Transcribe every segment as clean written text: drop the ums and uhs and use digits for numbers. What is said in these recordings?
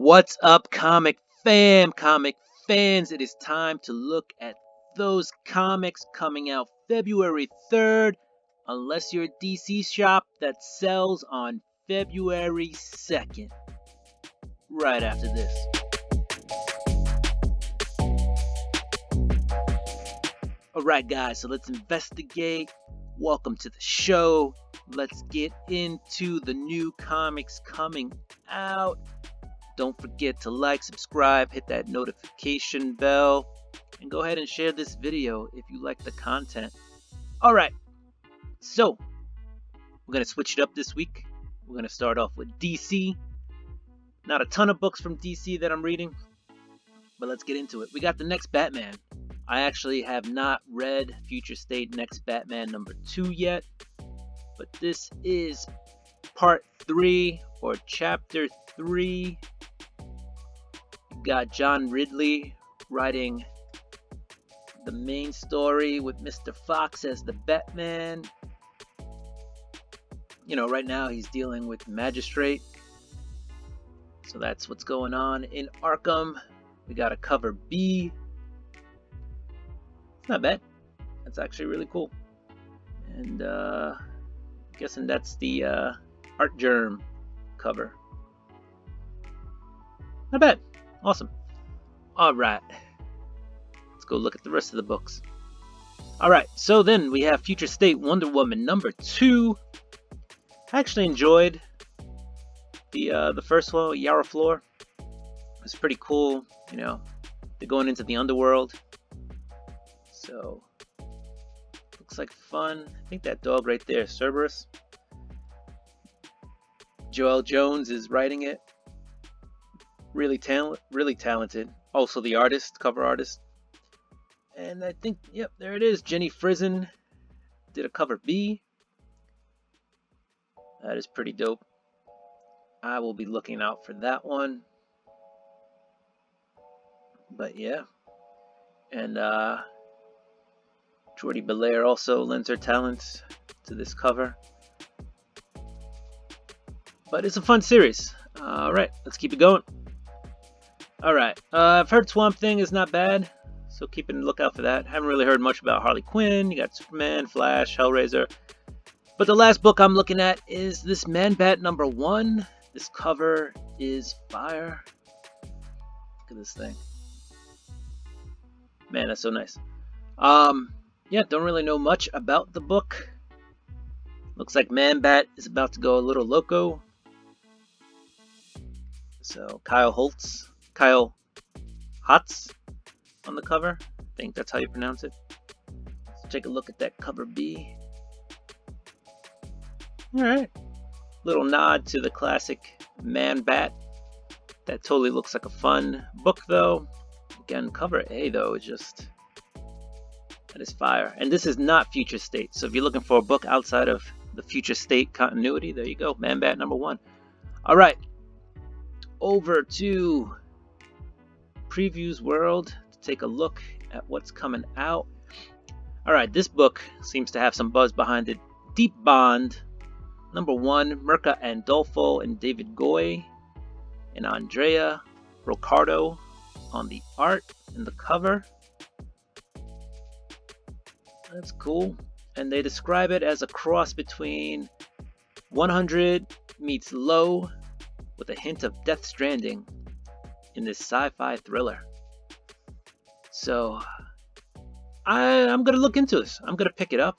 What's up, comic fans? It is time to look at those comics coming out February 3rd, unless you're a DC shop that sells on February 2nd. Right after this. Alright, guys, so let's investigate. Welcome to the show. Let's get into the new comics coming out. Don't forget to like, subscribe, hit that notification bell, and go ahead and share this video if you like the content. Alright, so we're going to switch it up this week. We're going to start off with DC. Not a ton of books from DC that I'm reading, but let's get into it. We got the Next Batman. I actually have not read Future State Next Batman number 2 yet, but this is part 3 or chapter 3. You got John Ridley writing the main story with Mr. Fox as the Batman. You know, right now he's dealing with Magistrate. So that's what's going on in Arkham. We got a cover B. It's not bad. That's actually really cool. And guessing that's the Art Germ cover. Not bad. Awesome. Alright. Let's go look at the rest of the books. Alright, so then we have Future State Wonder Woman number 2. I actually enjoyed the first one, Yara Floor. It was pretty cool, you know. They're going into the underworld. So looks like fun. I think that dog right there, Cerberus. Joel Jones is writing it. Really talented. Also the artist, cover artist. And I think, yep, there it is. Jenny Frison did a cover B. That is pretty dope. I will be looking out for that one. But yeah. And Jordi Belair also lends her talents to this cover. But it's a fun series. Alright, let's keep it going. Alright, I've heard Swamp Thing is not bad, so keep a lookout for that. Haven't really heard much about Harley Quinn. You got Superman, Flash, Hellraiser. But the last book I'm looking at is this Man-Bat number 1. This cover is fire. Look at this thing. Man, that's so nice. Yeah, don't really know much about the book. Looks like Man-Bat is about to go a little loco. So Kyle Hotz on the cover. I think that's how you pronounce it. Let's take a look at that cover B. Alright. Little nod to the classic Man-Bat. That totally looks like a fun book though. Again, cover A though is just... that is fire. And this is not Future State. So if you're looking for a book outside of the Future State continuity, there you go. Man-Bat number 1. Alright. Over to Previews World to take a look at what's coming out. Alright, this book seems to have some buzz behind it. Deep Bond number 1, Mirka Andolfo and David Goy and Andrea Riccardo on the art and the cover. That's cool. And they describe it as a cross between 100 meets Low with a hint of Death Stranding in this sci-fi thriller. So I'm gonna look into this. I'm gonna pick it up.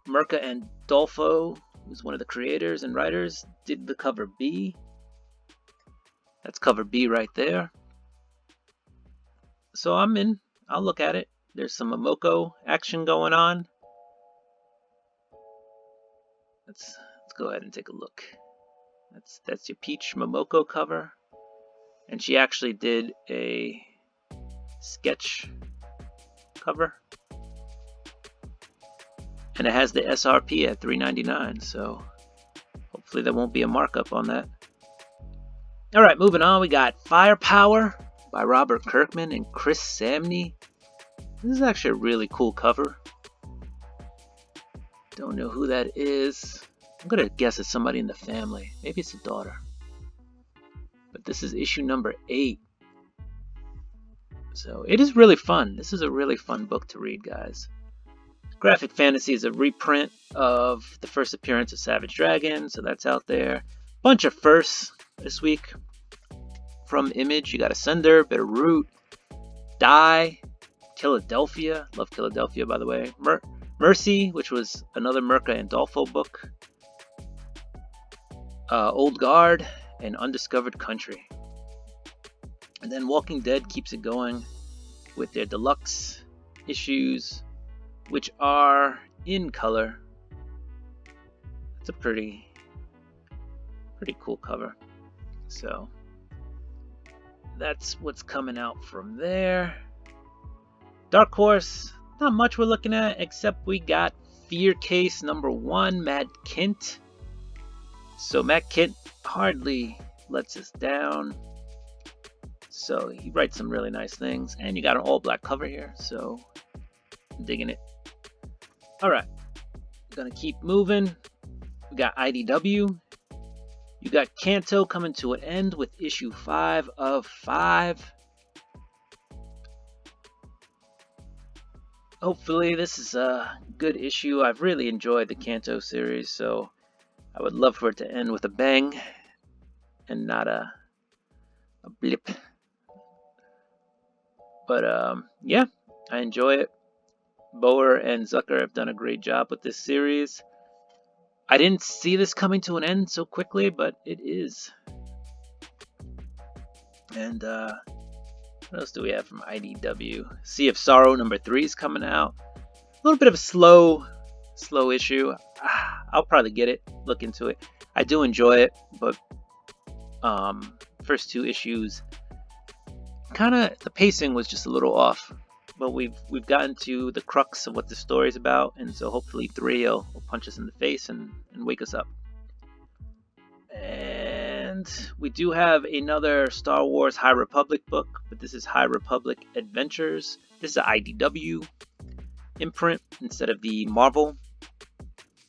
Mirka Andolfo, who's one of the creators and writers, did the cover B. That's cover B right there. So I'm in. I'll look at it. There's some Momoko action going on. Let's go ahead and take a look. That's your Peach Momoko cover. And she actually did a sketch cover. And it has the SRP at $3.99, so hopefully there won't be a markup on that. Alright, moving on, we got Firepower by Robert Kirkman and Chris Samney. This is actually a really cool cover. Don't know who that is. I'm gonna guess it's somebody in the family. Maybe it's a daughter. but this is issue number 8. So it is really fun. This is a really fun book to read, guys. Graphic Fantasy is a reprint of the first appearance of Savage Dragon, so that's out there. Bunch of firsts this week from Image. You got Ascender, Bitterroot, Die, Philadelphia. Love Philadelphia, by the way. Mercy, which was another Mirka and Dolfo book. Old Guard, and Undiscovered Country. And then Walking Dead keeps it going with their deluxe issues, which are in color. It's a pretty cool cover. So that's what's coming out from there. Dark Horse, not much we're looking at, except we got Fear Case number 1, Matt Kindt. So Matt Kindt hardly lets us down. So he writes some really nice things, and you got an all black cover here, so I'm digging it. Alright, gonna keep moving. We got IDW. You got Kanto coming to an end with issue 5 of 5. Hopefully this is a good issue. I've really enjoyed the Kanto series, so I would love for it to end with a bang and not a blip. But yeah, I enjoy it. Boer and Zucker have done a great job with this series. I didn't see this coming to an end so quickly, but it is. And what else do we have from IDW? Sea of Sorrow number 3 is coming out. A little bit of a slow issue. I'll probably get it, look into it. I do enjoy it, but first 2 issues, kind of the pacing was just a little off. But we've gotten to the crux of what the story's about, and so hopefully 3 will punch us in the face and wake us up. And we do have another Star Wars High Republic book, but this is High Republic Adventures. This is an IDW imprint instead of the Marvel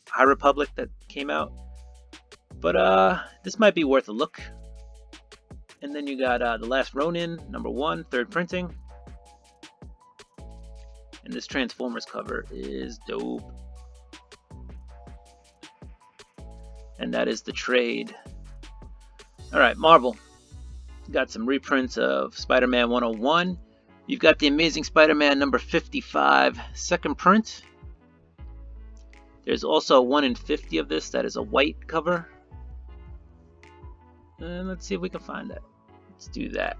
High Republic that came out. But this might be worth a look. And then you got The Last Ronin, number 1, 3rd printing. And this Transformers cover is dope. And that is the trade. Alright, Marvel. Got some reprints of Spider-Man 101. You've got the Amazing Spider-Man number 55, 2nd print. There's also a 1 in 50 of this that is a white cover. And let's see if we can find that. Let's do that.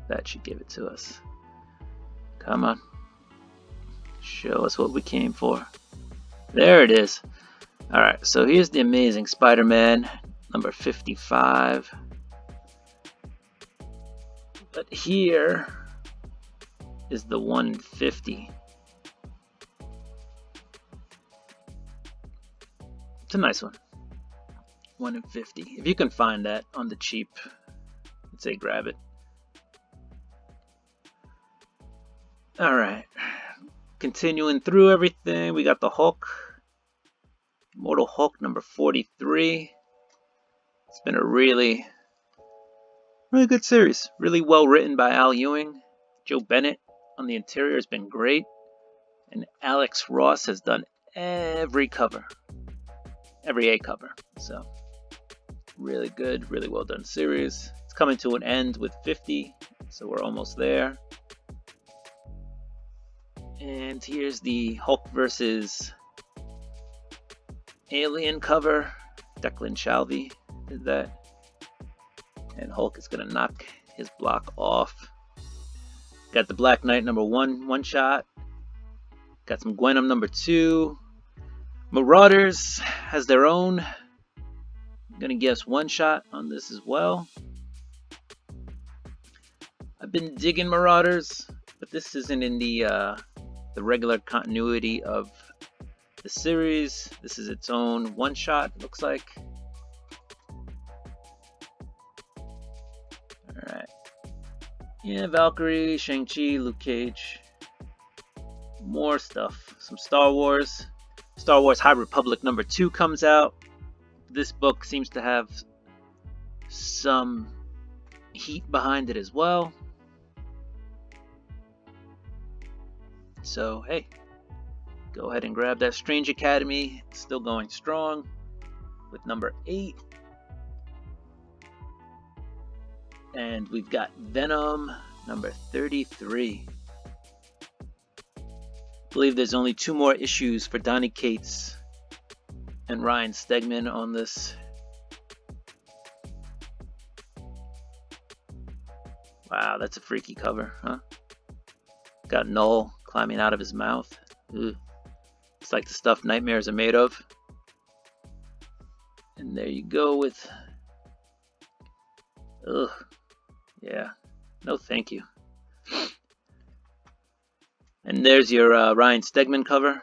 That should give it to us. Come on. Show us what we came for. There it is. Alright, so here's the Amazing Spider-Man, number 55. But here is the 150. It's a nice one. 1 in 50. If you can find that on the cheap, I'd say grab it. Alright, continuing through everything, we got the Hulk, Immortal Hulk number 43. It's been a really good series. Really well written by Al Ewing. Joe Bennett on the interior has been great. And Alex Ross has done every cover. Every A cover. So, really good, really well done series. It's coming to an end with 50, so we're almost there. And here's the Hulk versus Alien cover. Declan Shalvey did that. And Hulk is going to knock his block off. Got the Black Knight number 1, one shot. Got some Gwenom number 2. Marauders has their own. I'm going to guess one shot on this as well. I've been digging Marauders, but this isn't in the regular continuity of the series. This is its own one shot, looks like. Alright. Yeah, Valkyrie, Shang-Chi, Luke Cage. More stuff. Some Star Wars. Star Wars High Republic number 2 comes out. This book seems to have some heat behind it as well. So hey, go ahead and grab that. Strange Academy still going strong with number 8. And we've got Venom number 33. I believe there's only 2 more issues for Donny Cates and Ryan Stegman on this. Wow, that's a freaky cover, huh? Got Null climbing out of his mouth. Ugh. It's like the stuff nightmares are made of. And there you go with... Ugh. Yeah. No thank you. And there's your Ryan Stegman cover.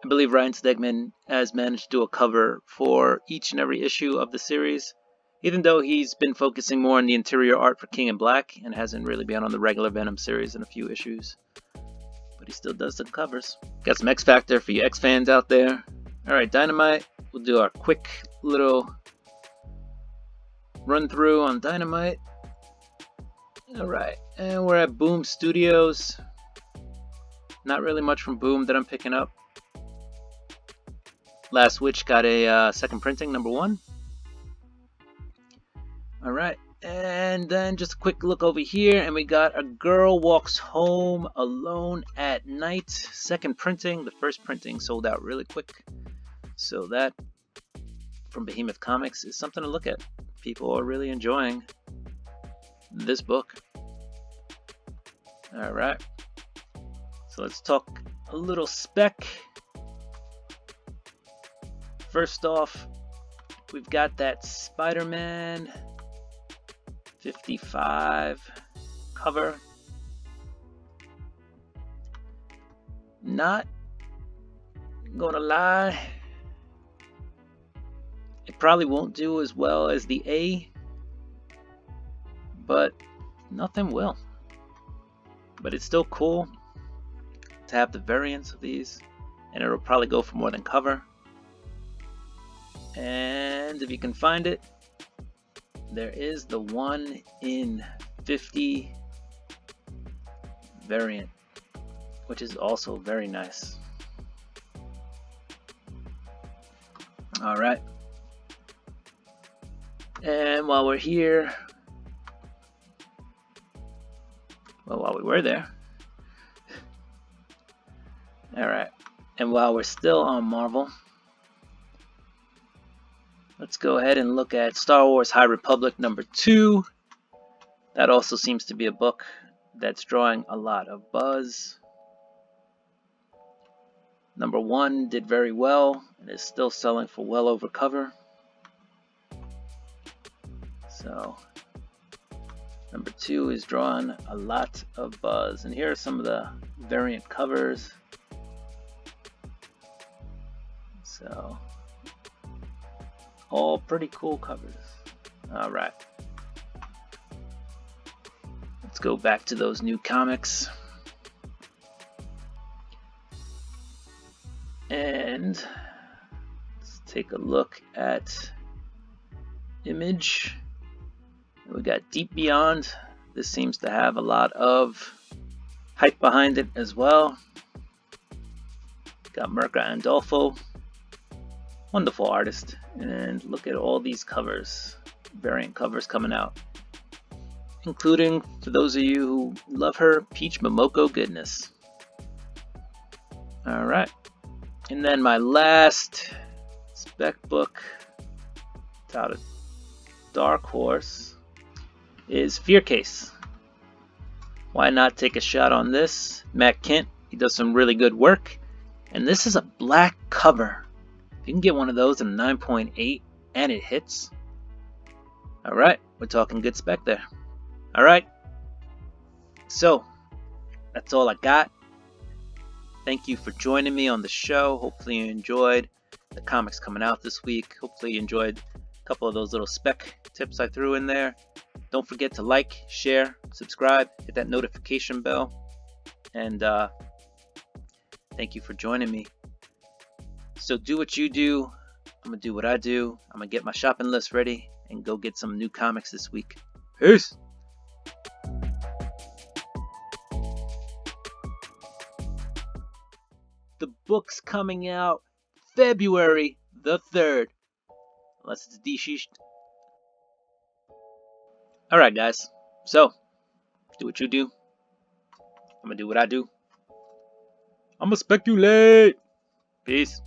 I believe Ryan Stegman has managed to do a cover for each and every issue of the series, even though he's been focusing more on the interior art for King in Black and hasn't really been on the regular Venom series in a few issues. But he still does the covers. Got some X Factor for you X fans out there. Alright, Dynamite. We'll do our quick little run through on Dynamite. Alright, and we're at Boom Studios. Not really much from Boom that I'm picking up. Last Witch got a second printing, number 1. Alright, and then just a quick look over here, and we got A Girl Walks Home Alone at Night, second printing. The first printing sold out really quick. So that, from Behemoth Comics, is something to look at. People are really enjoying this book. Alright, so let's talk a little spec. First off, we've got that Spider-Man 55 cover. Not gonna lie, it probably won't do as well as the A, but nothing will. But it's still cool to have the variants of these, and it'll probably go for more than cover. And if you can find it, there is the 1 in 50 variant, which is also very nice. Alright, and while we're here, well, while we were there, alright, and while we're still on Marvel, let's go ahead and look at Star Wars High Republic number 2. That also seems to be a book that's drawing a lot of buzz. Number 1 did very well and is still selling for well over cover. So number 2 is drawing a lot of buzz. And here are some of the variant covers. So all pretty cool covers. Alright, let's go back to those new comics. And let's take a look at Image. We got Deep Beyond. This seems to have a lot of hype behind it as well. Got Mirka Andolfo. Wonderful artist. And look at all these covers, variant covers coming out, including, for those of you who love her, Peach Momoko goodness. Alright, and then my last spec book out of Dark Horse is Fear Case. Why not take a shot on this? Matt Kent, he does some really good work, and this is a black cover. If you can get one of those in a 9.8 and it hits, alright, we're talking good spec there. Alright, so that's all I got. Thank you for joining me on the show. Hopefully you enjoyed the comics coming out this week. Hopefully you enjoyed a couple of those little spec tips I threw in there. Don't forget to like, share, subscribe, hit that notification bell, and thank you for joining me. So do what you do, I'm gonna do what I do. I'm gonna get my shopping list ready and go get some new comics this week. Peace. The book's coming out February the 3rd. Unless it's DC'd. Alright, guys. So, do what you do. I'm gonna do what I do. I'm gonna speculate. Peace.